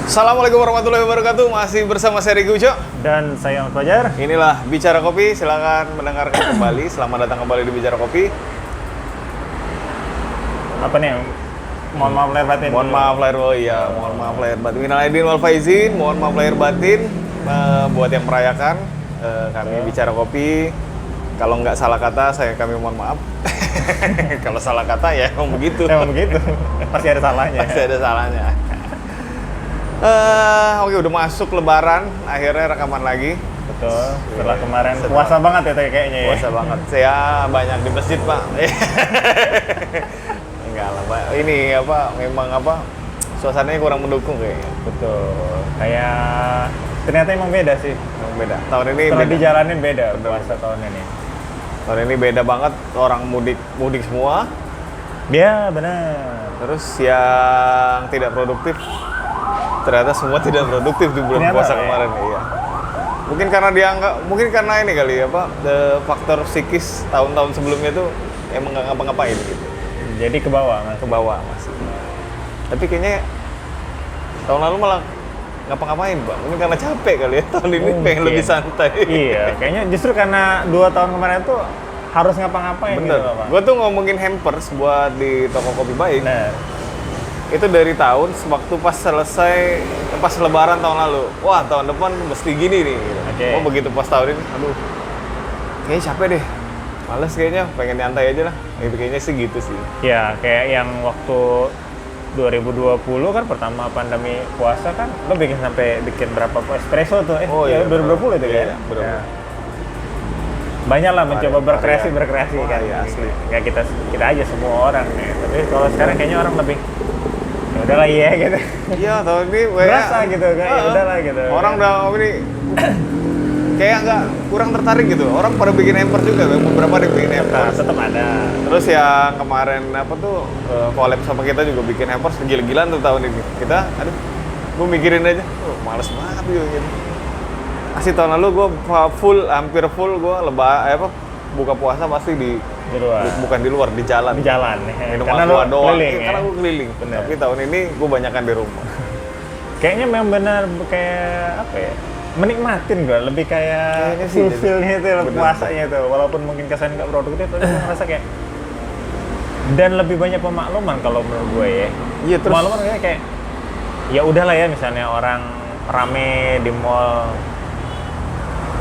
Assalamualaikum warahmatullahi wabarakatuh. Masih bersama saya Rigi Uco. Dan saya Ahmad Fajar. Inilah Bicara Kopi. Silakan mendengarkan kembali. Selamat datang kembali di Bicara Kopi. Apa nih? Mohon maaf lahir batin. Mohon maaf lahir, oh iya, mohon maaf lahir batin. Minal aidin wal faizin. Mohon maaf lahir batin buat yang merayakan kami Bicara Kopi. Kalau nggak salah kata, kami mohon maaf. Kalau salah kata ya emang begitu. Emang begitu. Pasti ada salahnya. Pasti ada salahnya. Oke, udah masuk Lebaran, akhirnya rekaman lagi. Betul. Setelah kemarin puasa banget ya kayaknya ya. Puasa banget. Saya banyak di masjid, Pak. Enggak lah, Pak. Ini memang suasananya kurang mendukung kayaknya. Betul. Kayak ternyata emang beda sih. Emang beda. Tahun ini setelah beda. dijalanin beda puasa tahun ini. Tahun ini beda banget, orang mudik semua. Ya, benar. Terus yang tidak produktif ternyata semua tidak produktif di bulan puasa kemarin, iya. Mungkin karena ini kali faktor psikis tahun-tahun sebelumnya tuh emang nggak ngapa-ngapain gitu. Jadi ke bawah masih. Tapi kayaknya tahun lalu malah ngapa-ngapain, Pak. Mungkin karena capek kali ya, tahun ini pengen lebih santai. Iya, kayaknya justru karena 2 tahun kemarin tuh harus ngapa-ngapain. Bener. Gitu, Pak. Gue tuh ngomongin hampers buat di toko kopi baik. Nah. Itu dari tahun waktu pas lebaran tahun lalu. Wah, tahun depan mesti gini nih. Okay. Oh, begitu pas tahun ini, aduh. Kayaknya capek deh. Males kayaknya, pengen nyantai aja lah. Itu kayaknya sih gitu sih. Ya, kayak yang waktu 2020 kan pertama pandemi puasa kan lo bikin berapa espresso tuh? Iya, 2020 itu kan? Iya, bener. Ya. Banyak lah mencoba berkreasi kan. Iya, asli. Kayak kita aja semua orang nih. Tapi kalau sekarang kayaknya orang lebih ya udahlah ya gitu. Iya, tahun ini berasa gitu kan. Ya udahlah gitu. Orang udah ini kayak nggak kurang tertarik gitu. Orang pada bikin hamper juga, beberapa ada bikin hamper. Tetap ada. Terus yang kemarin collab sama kita juga bikin hamper gila-gilaan tuh tahun ini. Kita, gue mikirin aja, males banget gitu. Asli tahun lalu gue hampir full gue buka puasa pasti di luar. Bukan di luar, di jalan. Di jalan. Minum Karena aqua doang. Keliling, Karena gue keliling. Bener. Tapi tahun ini gue banyakan di rumah. Kayaknya memang benar kayak apa ya? Menikmatin gue, lebih kayak fulfill-nya itu puasanya itu. Walaupun mungkin kesan nggak produktif, tapi gue ngerasa kayak dan lebih banyak pemakluman kalau menurut gue ya. Iya, terus pemakluman kayak ya udahlah ya, misalnya orang rame di mall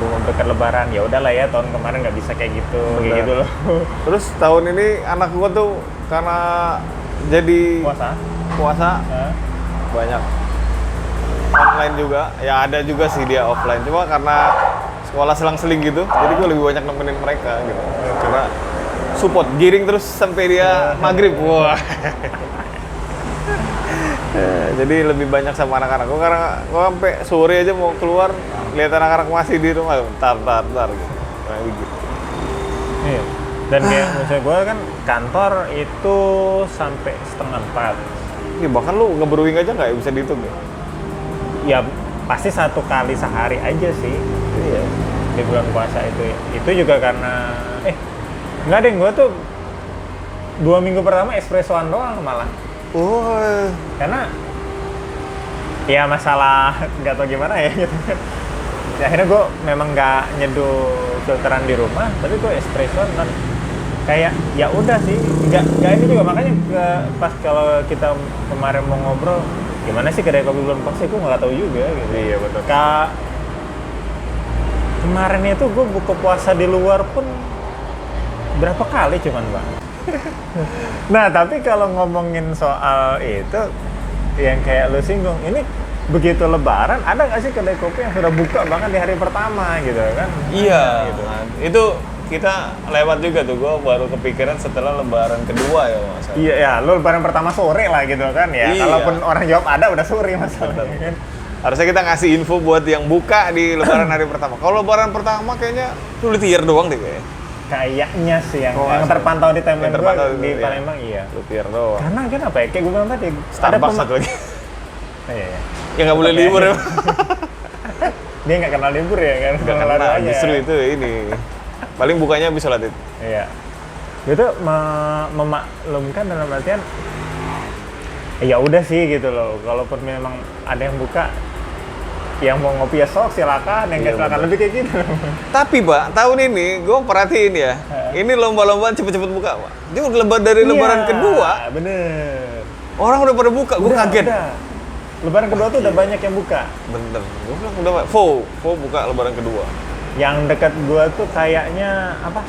dekat lebaran, ya udahlah ya, tahun kemarin nggak bisa kayak gitu. Kayak gitu loh. Terus tahun ini anak gua tuh karena jadi puasa banyak online juga, ya ada juga sih dia offline, cuma karena sekolah selang-seling gitu, jadi gua lebih banyak nemenin mereka gitu. Karena support, giring terus sampai dia maghrib, wah. Jadi lebih banyak sama anak-anak gua, karena gua sampai sore aja mau keluar lihat anak-anak masih di rumah, tar gitu. Kayak begitu. Iya. Dan kayak misalnya gue kan kantor itu sampai 3:30. Iya, bahkan lu nge-brewing aja nggak bisa dihitung ya? Ya pasti 1 kali sehari aja sih. Iya. Di bulan puasa itu. Itu juga karena nggak deh, gue tuh 2 minggu pertama espressoan doang malah. Oh. Karena ya masalah nggak tahu gimana ya gitu. Ya, akhirnya gue memang nggak nyeduh filteran di rumah, tapi gue espressoan dan kayak ya udah sih, nggak ini juga makanya pas kalau kita kemarin mau ngobrol gimana sih kedai kopi bulan puasa, gue nggak tahu juga gitu. Iya, betul. Kemarin itu gue buka puasa di luar pun berapa kali cuman, Bang. Nah, tapi kalau ngomongin soal itu yang kayak lu singgung, ini begitu lebaran, ada nggak sih kedai kopi yang sudah buka bahkan di hari pertama gitu kan? Iya, gitu. nah, itu kita lewat juga tuh, gue baru kepikiran setelah lebaran kedua ya Mas. Iya, ya, lu lebaran pertama sore lah gitu kan ya. Iya. Kalaupun orang jawab ada, udah sore masalahnya kan. Harusnya kita ngasih info buat yang buka di lebaran hari pertama. Kalau lebaran pertama kayaknya lu Lutier doang deh kayaknya. Kayaknya sih yang terpantau di timeline gue di Palembang, iya. Lutier doang. Karena kan apa ya, kayak gue bilang tadi, Starbucks satu lagi. Iya. Ya nggak boleh libur ya. Dia nggak kenal libur ya kan? Nggak kenal, justru itu ini. Paling bukanya bisa sholat itu. Iya. Itu memaklumkan dalam artian, ya udah sih gitu loh. Kalaupun memang ada yang buka, yang mau ngopi ya sok silakan, yang nggak silakan, lebih kayak gitu. Tapi Pak, tahun ini gue perhatiin ya, ini lomba-lombaan cepet-cepet buka Pak. Dia udah lebaran kedua, bener. orang udah pada buka, gue kaget. Udah. Lebaran kedua tuh udah banyak yang buka. Bener, gue bilang udah Pak. Vo buka lebaran kedua. Yang dekat gua tuh kayaknya apa?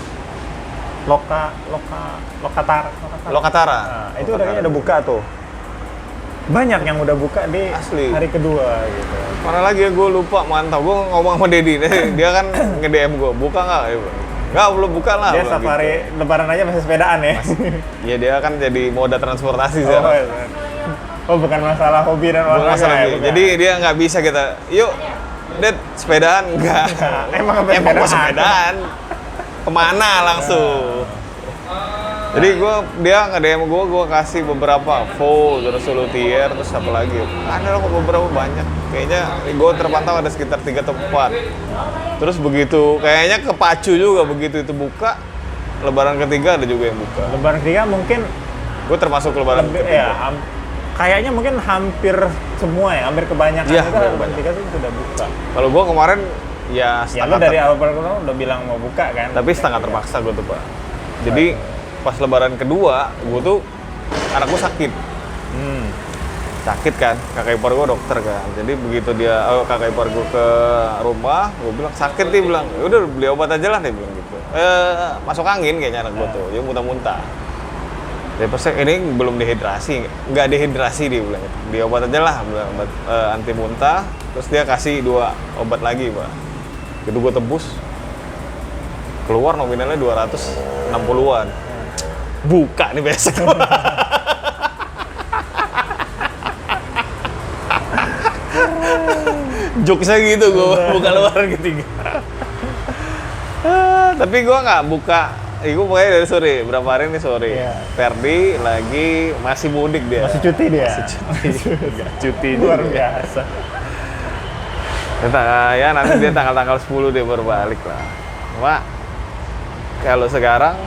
Lokatara. Lokatara. Nah, itu kayaknya udah buka tuh. Banyak yang udah buka di Asli. hari kedua gitu. Mana lagi ya, gue lupa, mantap. Gue ngomong sama Dedi, dia kan nge-DM gue, buka nggak? Nggak, belum buka lah. Dia safari gitu. Lebaran aja masih sepedaan ya? Iya, dia kan jadi moda transportasi Oh, sekarang. iya. Oh, bukan masalah hobi dan Bukan olahraga masalah ya? hobi. Jadi dia nggak bisa kita, yuk, Ded, sepedaan? Enggak. Emang mau sepedaan. Kemana langsung? Jadi dia nge-DM gue kasih beberapa Vo, terus Solutier, terus apa lagi? Ada kok beberapa banyak. Kayaknya gue terpantau ada sekitar 3 atau 4. Terus begitu, kayaknya kepacu juga begitu itu buka. Lebaran ketiga ada juga yang buka. Lebaran ketiga mungkin Gue termasuk lebaran ketiga. ya, kayaknya mungkin hampir semua ya, hampir kebanyakan Iya, itu lebaran ketiga tuh sudah buka. Kalau gue kemarin ya Ya setengah lu dari awal pertama udah bilang mau buka kan? tapi setengah terpaksa gue tuh Pak. Jadi pas lebaran kedua, gue tuh anak gue sakit. Sakit kan, kakak ipar gue dokter kan. Jadi begitu kakak ipar gue ke rumah, gue bilang sakit, dia bilang, udah beli obat aja lah, dia bilang gitu. Masuk angin kayaknya anak gue tuh, dia muntah-muntah. Jadi pas ini belum dehidrasi, nggak dehidrasi dia bilang gitu. Beli obat aja lah, bilang, obat anti muntah. Terus dia kasih 2 obat lagi Pak. Itu gue tebus, keluar nominalnya 260-an. Buka nih besok. Jokesnya gitu gue buka lebaran ketiga. Tapi gue nggak buka. Gue pokoknya dari sore, berapa hari nih sore. Iya. Ferdi lagi masih mudik dia. Masih cuti dia? Cuti Luar dia. biasa. Ya nanti dia tanggal 10 dia baru balik lah. Cuma kalau sekarang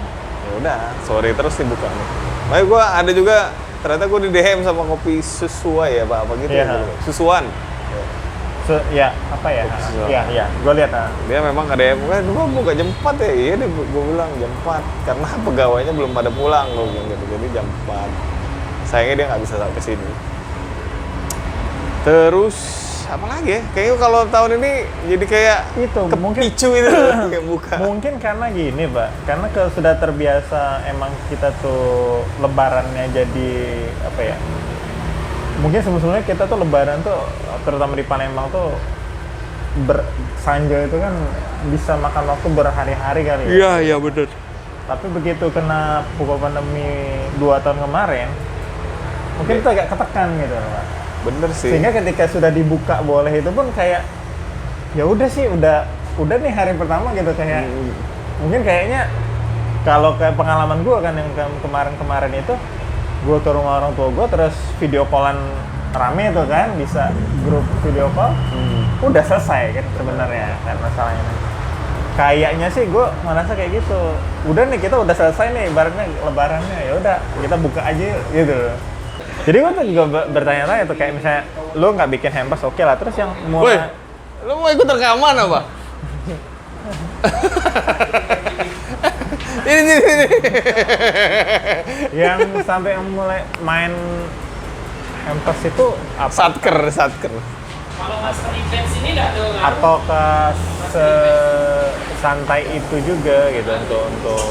ya udah sore terus dibuka nih. Makanya gue ada juga, ternyata gue di DM sama kopi Susuai ya Pak, apa gitu Iya. ya, Susuan. Ya, apa ya? Iya, gue lihat. Dia memang ada yang buka jam 4 ya. Iya deh, gue bilang jam 4 karena pegawainya belum pada pulang, gue bilang gitu. Jadi jam 4. Sayangnya dia nggak bisa sampai sini. Terus apa lagi ya? Kayaknya kalau tahun ini jadi kayak Itu kepicu itu kayak buka. Mungkin karena gini, Pak. Karena sudah terbiasa emang kita tuh lebarannya jadi apa ya? Mungkin sebetulnya kita tuh lebaran tuh terutama di Palembang tuh Sanjo itu kan bisa makan waktu berhari-hari kali ya. Iya benar. Tapi begitu kena pukul pandemi 2 tahun kemarin, mungkin itu agak ketekan gitu, Pak. Bener sih. Sehingga ketika sudah dibuka boleh itu pun kayak ya udah sih, udah nih hari pertama gitu kayak mungkin kayaknya kalau kayak pengalaman gue kan yang kemarin itu gue ke rumah orang tua gue terus video callan rame tuh kan, bisa grup video call, udah selesai kan sebenarnya kan masalahnya. Kayaknya sih gue merasa kayak gitu, udah nih kita udah selesai nih ibaratnya lebarannya, ya udah kita buka aja gitu. Jadi gue tuh juga bertanya-tanya tuh kayak misalnya lo nggak bikin hampers oke lah, terus yang mau lo mau ikut rekaman apa? ini. Yang sampai yang mulai main hampers itu apa? Satker. Kalau master events ini nggak ada ngaruh. Ataukah santai itu juga gitu untuk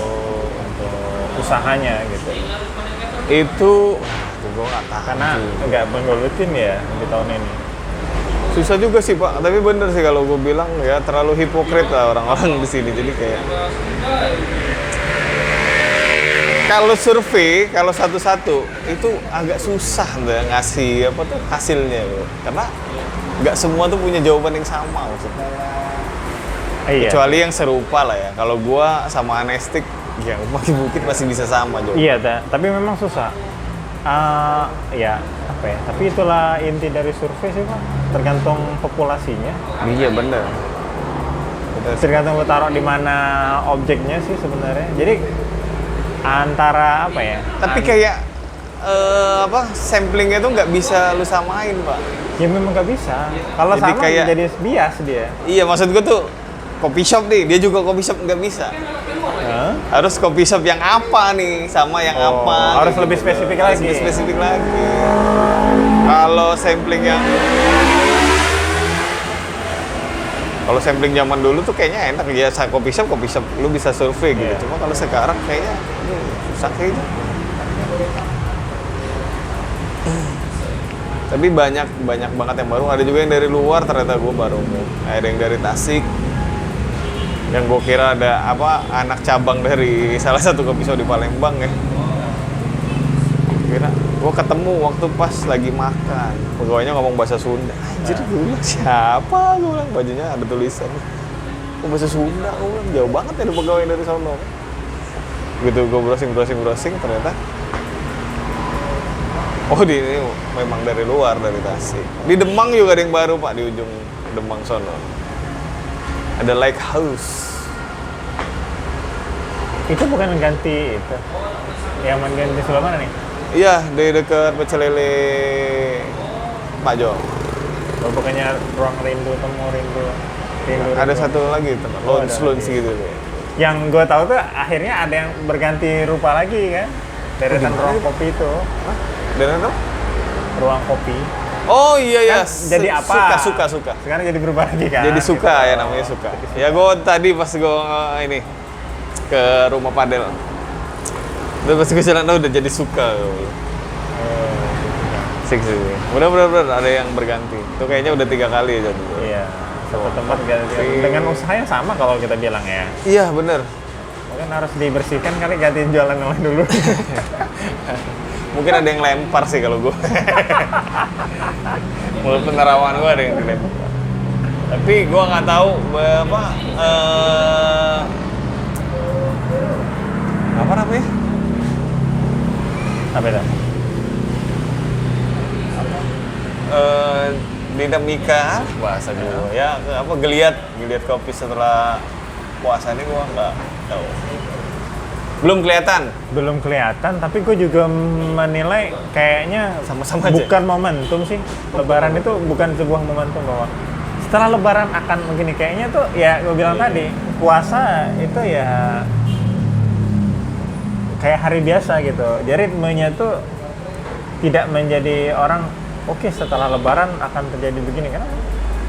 usahanya gitu? Itu gue nggak tahu. Karena nggak menggolutin ya di tahun ini. Susah juga sih Pak, tapi bener sih kalau gue bilang ya terlalu hipokrit lah orang-orang di sini. Jadi kayak kalau survei, kalau satu-satu itu agak susah deh ngasih apa tuh hasilnya gitu. Karena nggak semua tuh punya jawaban yang sama maksudnya. Iya. Kecuali yang serupa lah ya. Kalau gua sama Anestik, ya makin bukit masih bisa sama jawaban. Iya, tapi memang susah. Ya apa ya? Tapi itulah inti dari survei sih Pak. Tergantung populasinya. Iya bener. Tergantung lo taruh di mana objeknya sih sebenarnya. Jadi antara apa ya? Tapi kayak samplingnya tuh nggak bisa lu samain, Pak. Ya memang nggak bisa. Kalau Jadi sama kayak- jadi bias dia. Iya, maksud gue tuh kopi shop nih, dia juga kopi shop nggak bisa. Hah? Harus kopi shop yang apa nih, sama yang Oh, apa. harus gitu. lebih spesifik Harus lagi. lebih spesifik lagi. Kalau sampling zaman dulu tuh kayaknya enak ya, kopi shop lu bisa survei gitu. Iya. Cuma kalau sekarang kayaknya susah kayaknya. Tapi banyak banget yang baru. Ada juga yang dari luar, ternyata gue baru. Ada yang dari Tasik. Yang gue kira ada anak cabang dari salah satu kopi shop di Palembang ya. Kira gue ketemu waktu pas lagi makan. Pegawainya ngomong bahasa Sunda. Anjir, gue bilang siapa? Gue bilang bajunya ada tulisan. Oh, bahasa Sunda, gue bilang jauh banget ya ada pegawai dari sono. Gitu gue browsing ternyata. Oh, ini memang dari luar, dari Tasik. Di Demang juga ada yang baru, Pak, di ujung Demang sono. Ada Lake House. Itu bukan ganti itu. Yang ganti sebelah mana nih? Iya, di dekat Pecel Lele Pak Jo. Oh, bukannya ruang rindu. Ada satu lagi, teman. Oh, ada Lounge lagi. gitu. Yang gue tahu tuh akhirnya ada yang berganti rupa lagi kan. Deretan gimana ruang itu? kopi itu. Dan apa? Ruang kopi. Oh iya ya. Kan jadi apa? Suka. Sekarang jadi berubah lagi kan. Jadi suka gitu. ya, namanya suka. Ya gue tadi pas gue ini ke rumah padel. Udah pas gue jalan udah jadi suka. Sik sih. Bener ada yang berganti. Itu kayaknya udah 3 kali ya jadi. Iya. Satu tempat ganti. Kopi. Dengan usaha yang sama kalau kita bilang ya. Iya bener. Mungkin harus dibersihkan kali, gantiin jualan yang lain dulu. Mungkin ada yang lempar sih kalau gue. Mulut penerawan gue ada yang dilempar. Tapi gue nggak tahu apa namanya? Apa itu? Dinamika bahasa gue ya geliat kopi setelah puasa ini gue nggak tahu. Belum kelihatan, tapi gue juga menilai kayaknya Sama-sama aja. bukan momentum sih. Lebaran itu bukan sebuah momentum bahwa setelah Lebaran akan begini. Kayaknya tuh ya gue bilang tadi, puasa itu ya kayak hari biasa gitu. Jadi ritmenya tuh tidak menjadi orang oke, setelah Lebaran akan terjadi begini. Karena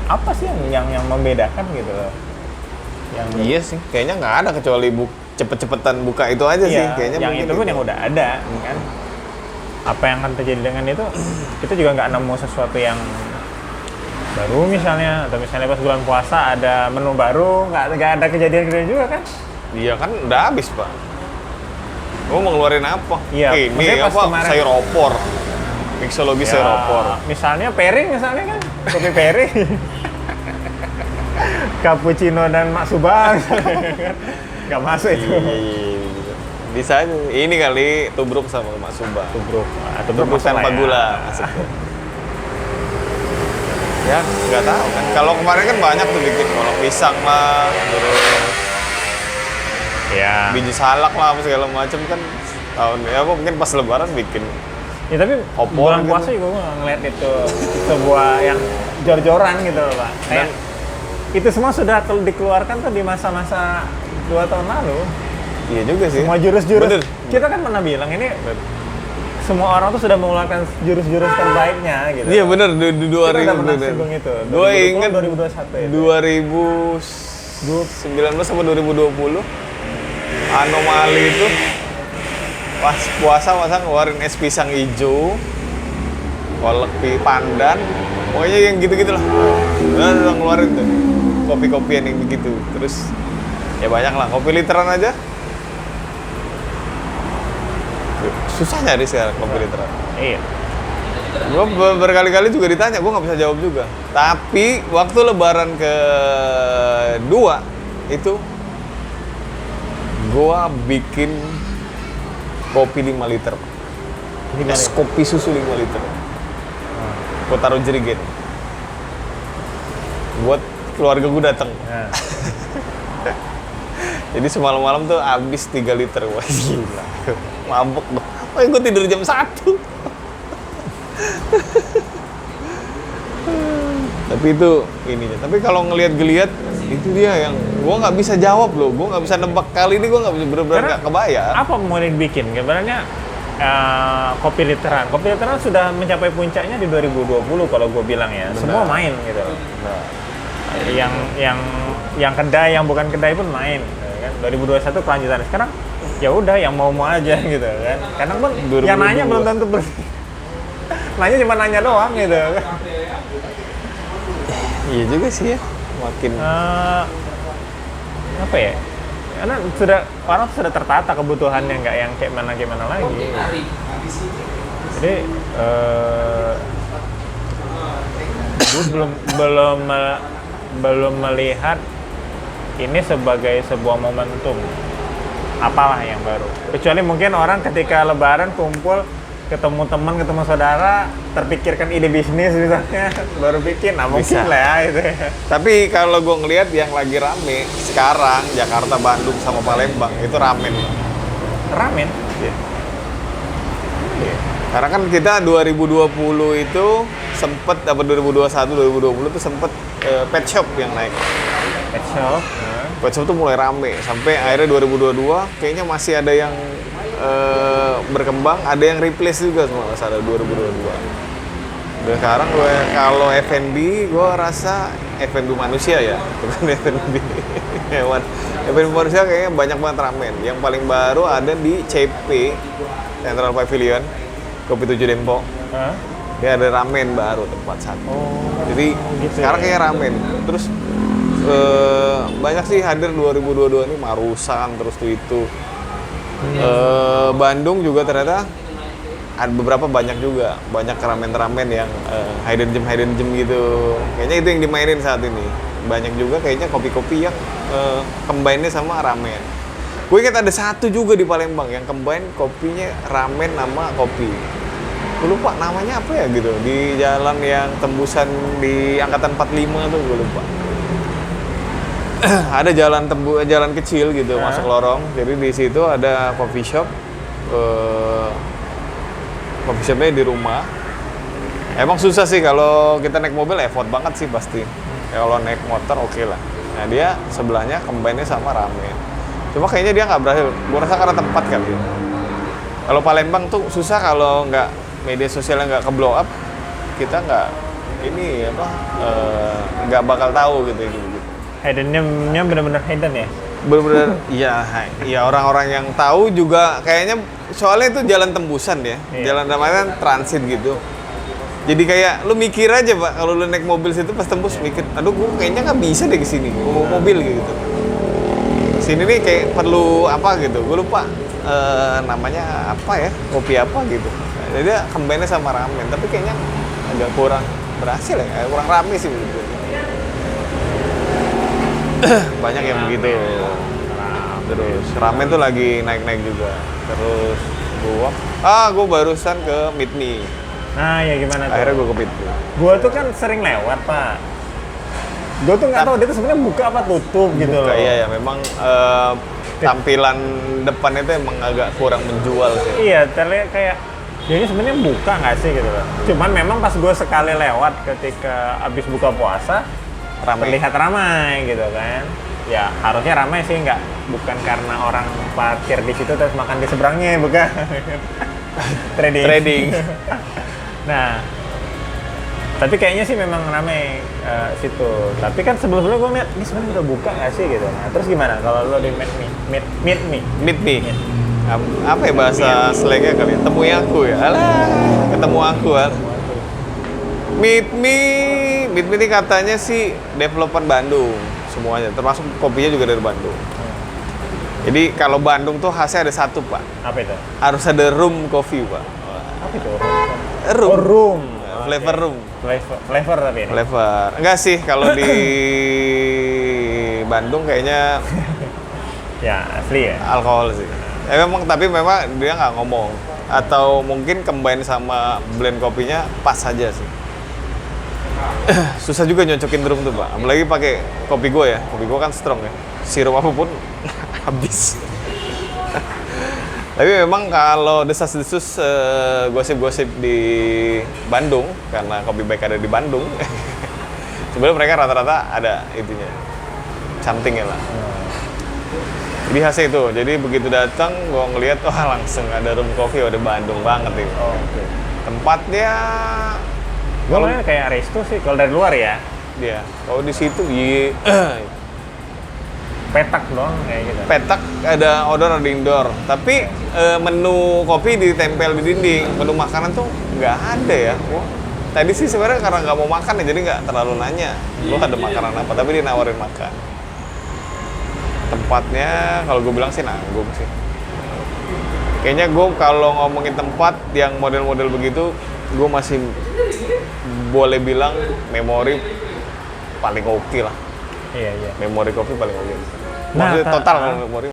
apa sih yang membedakan gitu loh? Iya sih, kayaknya nggak ada kecuali cepet-cepetan buka itu aja sih. Iya, Kayaknya yang mungkin itu pun yang udah ada kan. Apa yang akan terjadi dengan itu, kita juga nggak nemu sesuatu yang baru misalnya, atau misalnya pas bulan puasa ada menu baru, nggak ada kejadian juga kan? Iya kan udah habis, Pak. Gue mau ngeluarin apa? Iya, Ini maksudnya pas apa? kemarin- Sayur opor. Mixologi sayur opor. Misalnya pairing misalnya kan, kopi pairing. Cappuccino dan Maksuba misalnya kan. Nggak masuk itu. Iya. Bisa aja. Ini kali tubruk sama Maksuba. Tubruk. Tubruk tanpa gula maksudnya. Ya, nggak tahu kan. Kalau kemarin kan banyak tuh bikin kolak pisang lah, terus Ya. biji salak lah, apa segala macam kan. Tahun ya apa mungkin pas Lebaran bikin. Ya tapi Opor bulan gitu. puasa juga gue ngeliat itu sebuah yang jor-joran gitu loh Pak. Kayak itu semua sudah dikeluarkan tuh di masa-masa 2 tahun lalu. Iya juga sih. Semua jurus-jurus. Bener. Kita kan pernah bilang ini semua orang tuh sudah mengeluarkan jurus-jurus terbaiknya gitu. Iya bener, di Kita 2000 udah pernah bener. singgung itu. Gue inget 2021 itu. 2019 sama 2020 anomali itu pas puasa masa ngeluarin es pisang hijau, kolak pandan, pokoknya yang gitu-gitu lah. Udah ngeluarin tuh kopi-kopian yang begitu. Terus ya banyak lah, kopi literan aja susah nyari sekarang kopi literan. Iya. Gue berkali-kali juga ditanya, gue nggak bisa jawab juga. Tapi waktu Lebaran kedua itu gue bikin kopi 5 liter. Es kopi susu 5 liter. Gue taruh jerigen. Buat keluarga gue datang. Nah, Jadi semalam-malam tuh habis 3 liter. Wah gila. Mabuk dong. Makanya gue tidur jam 1. Tapi itu ininya. Tapi kalau ngelihat-geliat itu dia yang gue nggak bisa jawab loh. Gue nggak bisa nebak, kali ini gue nggak bisa benar-benar nggak kebayang. Apa mau dibikin? Sebenarnya kopi literan. Kopi literan sudah mencapai puncaknya di 2020 kalau gue bilang ya. Benar. Semua main gitu. Nah, Yang kedai, yang bukan kedai pun main. Kan? 2021 kelanjutan. Sekarang ya udah yang mau aja gitu kan. Karena pun yang nanya belum tentu nanya cuma nanya doang gitu. iya juga sih ya. Makin Apa ya? Karena orang sudah tertata kebutuhannya, nggak yang kayak mana lagi. Jadi gue belum melihat ini sebagai sebuah momentum apalah yang baru. Kecuali mungkin orang ketika Lebaran kumpul, ketemu teman, ketemu saudara, terpikirkan ide bisnis misalnya, baru bikin, nah mungkin lah ya itu. Tapi kalau gue ngelihat yang lagi rame sekarang Jakarta, Bandung sama Palembang itu ramen. Ramen? Iya. Karena kan kita 2020 itu sempet, apa 2021, 2020 itu sempet pet shop yang naik. Pet shop? Pet shop tuh mulai rame, sampai akhirnya 2022 kayaknya masih ada yang berkembang, ada yang replace juga semua ada 2022. Dan sekarang gue kalau F&B, gue rasa F&B manusia ya, bukan F&B hewan. F&B manusia kayaknya banyak banget ramen. Yang paling baru ada di CP, Central Pavilion, Kopi 7 Dempo. Dia ada ramen baru tempat satu. Jadi gitu sekarang ya? kayaknya ramen. Terus banyak sih hadir 2022 ini, Marusan, terus tuh itu. Bandung juga ternyata ada beberapa, banyak juga, banyak ramen-ramen yang hidden gem gitu. Kayaknya itu yang dimainin saat ini. Banyak juga kayaknya kopi-kopi yang combine-nya sama ramen. Gue ingat ada satu juga di Palembang yang combine kopinya ramen sama kopi. Gue lupa namanya apa ya gitu, di jalan yang tembusan di angkatan 45 tuh, gue lupa. Ada jalan kecil gitu, masuk lorong. Jadi di situ ada coffee shop. Coffee shopnya di rumah. Emang susah sih kalau kita naik mobil, effort banget sih pasti. Kalau naik motor oke lah. Nah dia sebelahnya combine-nya sama ramen. Cuma kayaknya dia nggak berhasil. Gue rasa karena tempat kali. Kalau Palembang tuh susah kalau nggak media sosialnya nggak ke-blow up, kita nggak nggak bakal tahu gitu. Hidden-nya benar-benar hidden ya? Bener-bener, iya orang-orang yang tahu juga kayaknya, soalnya itu jalan tembusan ya, jalan namanya transit gitu. Jadi kayak lu mikir aja Pak, kalau lu naik mobil situ pas tembus mikir, aduh gua kayaknya nggak bisa deh kesini, gua mau mobil gitu. Sini nih kayak perlu apa gitu, gua lupa namanya apa ya, kopi apa gitu. Jadi dia combine-nya sama ramen, tapi kayaknya agak kurang berhasil ya, kurang rame sih gitu. Banyak yang begitu. Terus ramen tuh lagi naik-naik juga. Terus gua barusan ke Meet Me. Nah ya gimana tuh? Akhirnya gua ke Meet Me. Gua tuh kan sering lewat Pak. Gua tuh nggak tahu dia tuh sebenarnya buka apa tutup gitu loh. Iya ya, memang tampilan depan itu emang agak kurang menjual sih. Iya, terlihat kayak dia ini sebenarnya buka nggak sih gitu loh. Cuman memang pas gue sekali lewat ketika abis buka puasa, terlihat ramai gitu kan. Ya harusnya ramai sih, bukan karena orang parkir di situ terus makan di seberangnya, bukan. Trading. Nah, tapi kayaknya sih memang ramai situ. Tapi kan sebelum-sebelumnya gue lihat ini sebenarnya udah buka nggak sih gitu. Nah, terus gimana kalau lo di Meet Me? Apa ya bahasa slangnya kali? Temui aku ya. Alah, ketemu aku ya. Meet Me ini katanya sih developer Bandung semuanya, termasuk kopinya juga dari Bandung. Jadi kalau Bandung tuh khasnya ada satu Pak. Apa itu? Harus ada room coffee Pak. Apa itu? Room. Oh, room. Flavor room. Flavor tapi ini. Flavor. Enggak sih, kalau di Bandung kayaknya ya asli ya. alkohol sih. Tapi memang dia nggak ngomong. Atau mungkin combine sama blend kopinya pas aja sih. Susah juga nyocokin drum tuh Pak. Apalagi pakai kopi gue ya. Kopi gue kan strong ya. Sirup apapun habis. Tapi memang kalau desas-desus gosip-gosip di Bandung, karena Kopi Baik ada di Bandung, sebenarnya mereka rata-rata ada itunya, something-nya lah. Jadi khasnya itu, jadi begitu datang gue ngeliat, wah langsung ada room coffee, ada Bandung banget nih. Oke. Tempatnya, Gue ngeliatnya kayak resto sih kalau dari luar ya. dia, kalau di situ, iya, Petak doang kayak gitu. petak ada outdoor ada indoor, tapi menu kopi ditempel di dinding, menu makanan tuh nggak ada ya. Wah, tadi sih sebenarnya karena nggak mau makan ya, jadi nggak terlalu nanya lu ada makanan apa, tapi dia nawarin makan. Tempatnya kalau gue bilang sih nanggung sih. Kayaknya gue kalau ngomongin tempat yang model-model begitu, gue masih boleh bilang memori paling oke lah. Iya. Memori kopi paling oke. Nah, Maksudnya total kalau memori.